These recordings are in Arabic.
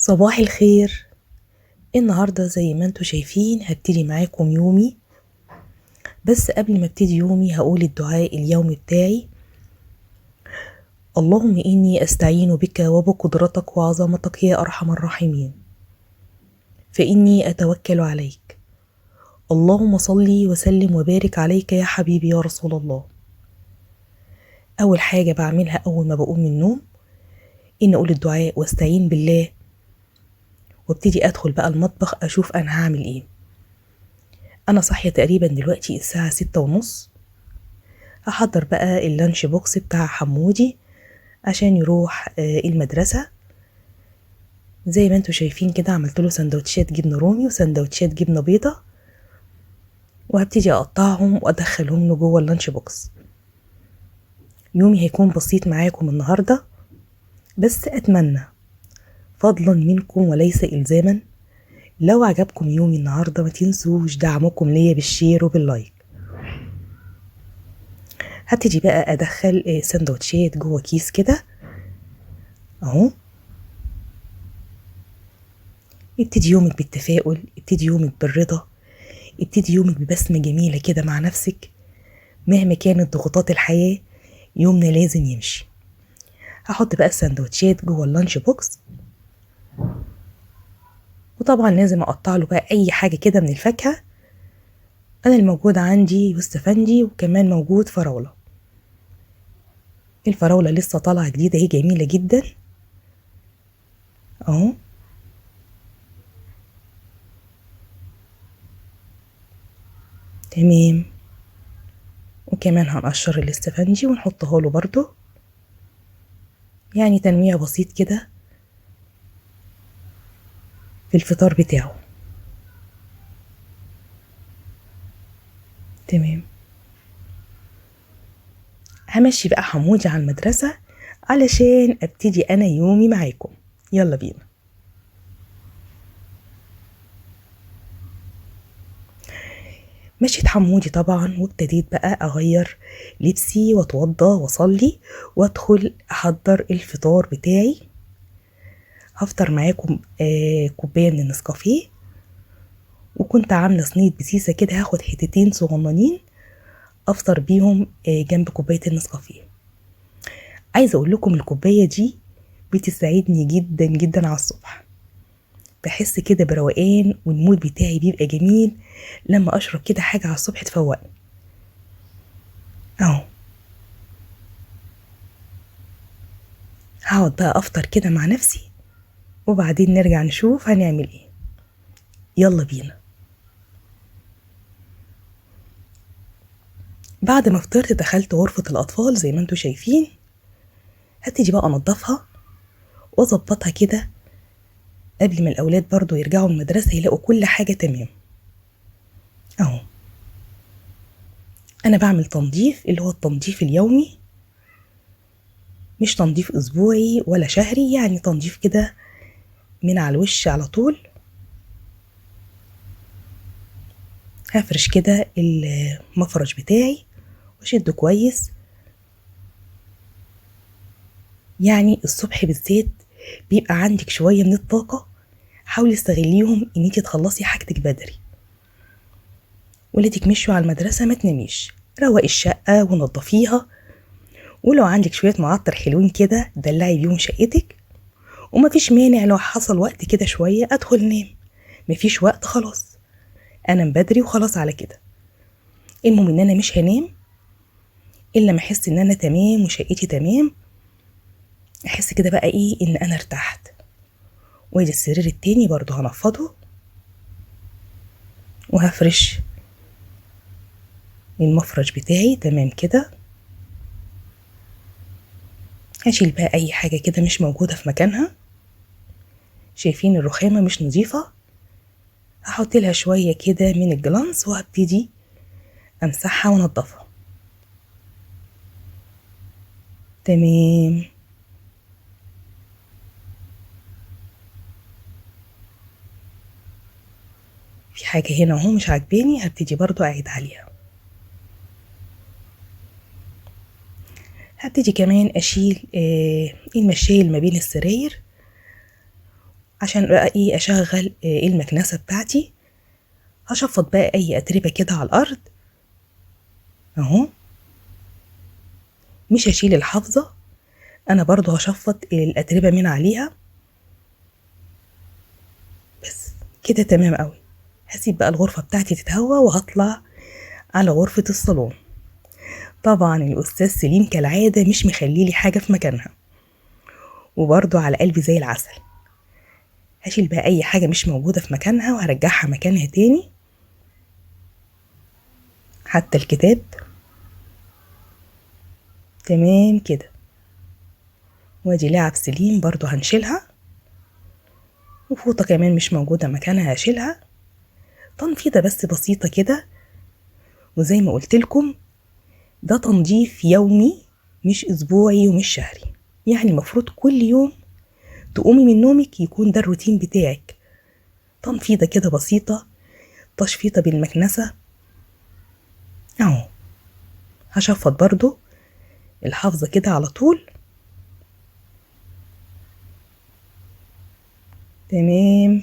صباح الخير. النهاردة زي ما انتوا شايفين هبتدي معاكم يومي. بس قبل ما ابتدي يومي هقول الدعاء اليومي بتاعي. اللهم إني أستعين بك وبقدرتك وعظمتك يا أرحم الراحمين، فإني أتوكل عليك. اللهم صلي وسلم وبارك عليك يا حبيبي يا رسول الله. أول حاجة بعملها أول ما بقوم من النوم إن أقول الدعاء واستعين بالله، وابتدي أدخل بقى المطبخ أشوف أنا هعمل إيه. أنا صاحية تقريبا دلوقتي الساعة 6:30. هحضر بقى اللانش بوكس بتاع حمودي عشان يروح المدرسة. زي ما انتوا شايفين كده عملت له سندوتشات جبنة رومي وسندوتشات جبنة بيضة، وهبتدي اقطعهم وادخلهم له جوه اللانش بوكس. يومي هيكون بسيط معاكم النهاردة، بس اتمنى فضلا منكم وليس الزاما لو عجبكم يومي النهاردة ما تنسوش دعمكم ليا بالشير وباللايك. هبتدي بقى ادخل سندوتشات جوه كيس كده اهو. ابتدي يومك بالتفاؤل، ابتدي يومك بالرضا، ابتدي يومك ببسمة جميلة كده مع نفسك. مهما كانت ضغوطات الحياة يومنا لازم يمشي. هحط بقى السندوتشات جوه اللانش بوكس، وطبعا لازم اقطع له بقى اي حاجة كده من الفاكهة. انا الموجود عندي يوستفندي وكمان موجود فراولة. الفراولة لسه طالعة جديدة هي جميلة جدا اهو. تمام. وكمان هنقشر الاستفندي ونحطه له برضو، يعني تنويع بسيط كده في الفطار بتاعه. تمام. همشي بقى حمودي على المدرسة علشان ابتدي انا يومي معاكم. يلا بينا. مشيت حمودي طبعا وابتديت بقى اغير لبسي واتوضى واصلي وادخل احضر الفطار بتاعي. هفطر معاكم كوبايه من النسكافيه، وكنت عامله صينيه بسيسه كده هاخد حتتين صغننين افطر بيهم جنب كوبايه النسكافيه. عايزه اقول لكم الكوبايه دي بتساعدني جدا جدا على الصبح. بحس كده بروقان والمود بتاعي بيبقى جميل لما اشرب كده حاجه على الصبح تفوقني اهو. هقعد بقى افطر كده مع نفسي وبعدين نرجع نشوف هنعمل ايه. يلا بينا. بعد ما فطرت دخلت غرفة الأطفال زي ما انتوا شايفين. هبتدي بقى أنضفها وأظبطها كده قبل ما الأولاد برضو يرجعوا من المدرسة يلاقوا كل حاجة تمام أهو. أنا بعمل تنظيف اللي هو التنظيف اليومي، مش تنظيف أسبوعي ولا شهري، يعني تنظيف كده من على الوش على طول. هفرش كده المفرش بتاعي واشده كويس. يعني الصبح بالذات بيبقى عندك شوية من الطاقة، حاولي استغليهم ان انت تخلصي حاجتك بدري. ولادك مشوا على المدرسة ما تناميش، روقي الشقة ونضفيها. ولو عندك شوية معطر حلوين كده دلعي بيهم شقتك. ومفيش مانع لو حصل وقت كده شوية ادخل نام، مفيش وقت خلاص انام بدري وخلاص على كده. المهم ان انا مش هنام الا ما احس ان انا تمام وشقتي تمام. احس كده بقى ايه ان انا ارتحت. وادي السرير التاني برضو هنفضه وهفرش المفرش بتاعي تمام كده. هشيل بقى اي حاجة كده مش موجودة في مكانها. شايفين الرخامة مش نظيفة، هحط لها شوية كده من الجلانس وهبتدي امسحها وانضفها. تمام. في حاجة هنا اهو مش عاجباني هبتدي برضو اعيد عليها. هبتدي كمان اشيل المشايل ما بين السراير عشان بقى ايه اشغل المكنسة بتاعتي. هشفط بقى اي اتربة كده على الارض اهو، مش هشيل الحافظة، انا برضو هشفط الاتربة من عليها بس كده تمام قوي. هسيب بقى الغرفة بتاعتي تتهوى وهطلع على غرفة الصالون. طبعا الأستاذ سليم كالعادة مش مخليلي حاجة في مكانها، وبرضو على قلبي زي العسل. هشيل بقى أي حاجة مش موجودة في مكانها وهرجعها مكانها تاني، حتى الكتاب. تمام كده. وادي لعب سليم برضو هنشيلها، وفوطة كمان مش موجودة مكانها هشيلها. تنفيضة بس بسيطة كده، وزي ما قلتلكم ده تنظيف يومي مش أسبوعي ومش شهري. يعني المفروض كل يوم تقومي من نومك يكون ده الروتين بتاعك، تنفيضة كده بسيطة، تشفيطة بالمكنسة اهو. هشفط برضو الحافظة كده على طول. تمام.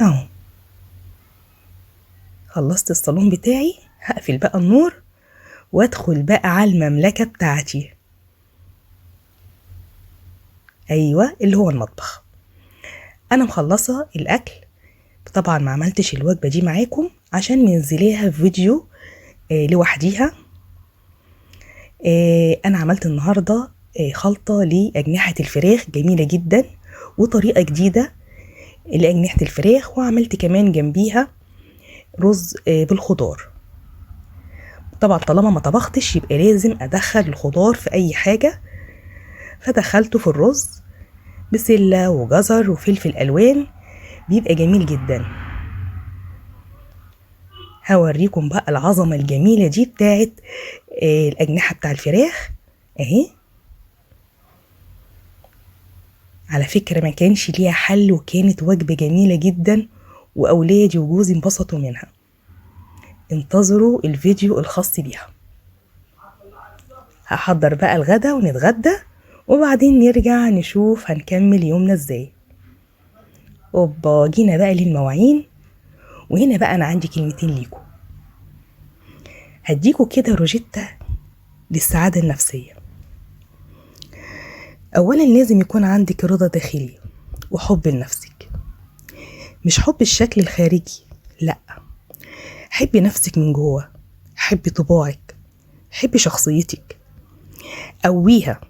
اهو خلصت الصالون بتاعي، هقفل بقى النور وادخل بقى على المملكة بتاعتي. ايوه اللي هو المطبخ. انا مخلصة الاكل، طبعا ما عملتش الوجبة دي معاكم عشان منزليها في فيديو لوحديها. انا عملت النهاردة خلطة لأجنحة الفراخ جميلة جدا وطريقة جديدة لأجنحة الفراخ، وعملت كمان جنبيها رز بالخضار. طبعا طالما ما طبختش يبقى لازم ادخل الخضار في اي حاجة، فدخلته في الرز بسلة وجزر وفلفل الوان، بيبقى جميل جدا. هوريكم بقى العظمة الجميلة دي بتاعت الأجنحة بتاع الفراخ اهي. على فكرة ما كانش ليها حل، وكانت وجبة جميلة جدا، وأولادي وجوزي انبسطوا منها. انتظروا الفيديو الخاص بيها. هحضر بقى الغدا ونتغدى، وبعدين نرجع نشوف هنكمل يومنا ازاي. اوبا جينا بقى للمواعين، وهنا بقى انا عندي كلمتين ليكم. هديكوا كده روجيتا للسعادة النفسية. اولا لازم يكون عندك رضا داخلي وحب لنفسك، مش حب الشكل الخارجي، لا، حبي نفسك من جوه، حبي طباعك، حبي شخصيتك، قويها.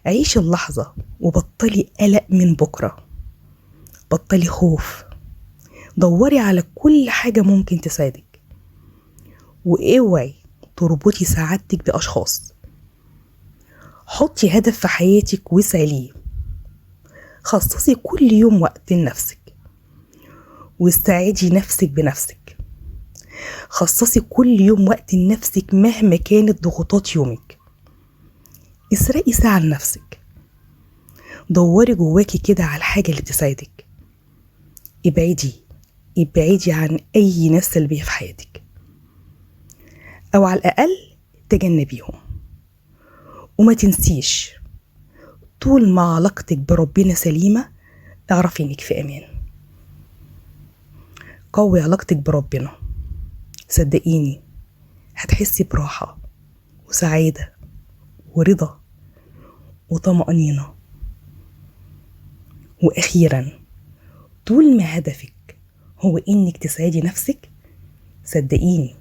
عيشي اللحظة وبطلي قلق من بكرة، بطلي خوف، دوري على كل حاجة ممكن تساعدك، واوعي تربطي سعادتك بأشخاص. حطي هدف في حياتك واسعي ليه. خصصي كل يوم وقت لنفسك، واستعيدي نفسك بنفسك. خصصي كل يوم وقت لنفسك مهما كانت ضغوطات يومك. اسرقي ساعة لنفسك، دوري جواكي كده على الحاجة اللي تساعدك. ابعدي عن أي ناس سلبية في حياتك، أو على الأقل تجنبيهم. وما تنسيش طول ما علاقتك بربنا سليمة اعرفي انك في امان. قوي علاقتك بربنا، صدقيني هتحسي براحة وسعادة ورضا وطمأنينة. واخيرا طول ما هدفك هو انك تسعدي نفسك، صدقيني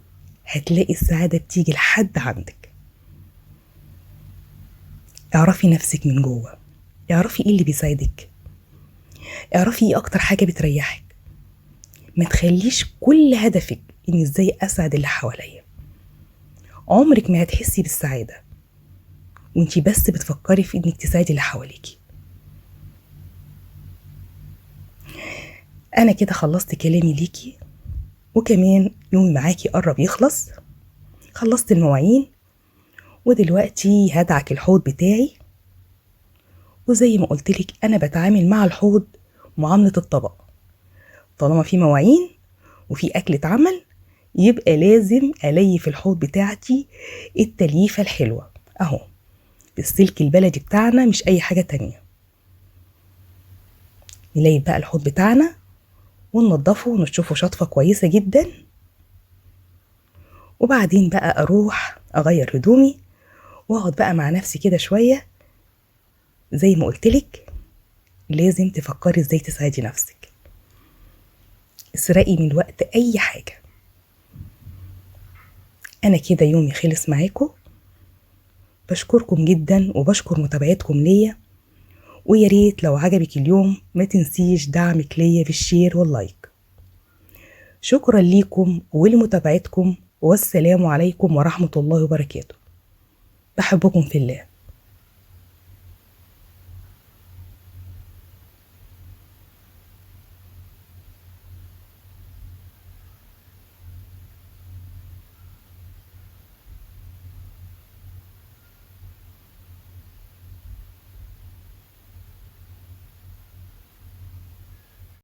هتلاقي السعادة بتيجي لحد عندك. اعرفي نفسك من جوه، اعرفي ايه اللي بيساعدك، اعرفي ايه اكتر حاجة بتريحك. ما تخليش كل هدفك ان ازاي اسعد اللي حواليا. عمرك ما هتحسي بالسعادة وانتي بس بتفكري في انك تساعدي اللي حواليكي. انا كده خلصت كلامي ليكي، وكمان يومي معاكي قرب يخلص. خلصت المواعين، ودلوقتي هدعك الحوض بتاعي. وزي ما قلتلك انا بتعامل مع الحوض معاملة الطبق. طالما في مواعين وفي اكل اتعمل يبقى لازم الي في الحوض بتاعتي التليفة الحلوة اهو. بالسلك البلدي بتاعنا، مش اي حاجة تانية. نلاقي بقى الحوض بتاعنا وننضفه ونشوفه شطفة كويسة جدا، وبعدين بقى اروح اغير هدومي واقعد بقى مع نفسي كده شوية. زي ما قلتلك لازم تفكري ازاي تساعدي نفسك، اسرقي من الوقت اي حاجة. انا كده يومي خلص معاكم، بشكركم جدا وبشكر متابعتكم ليا، ويا ريت لو عجبك اليوم ما تنسيش دعمك ليا بالشير واللايك. شكرا ليكم ولمتابعتكم، والسلام عليكم ورحمة الله وبركاته. بحبكم في الله.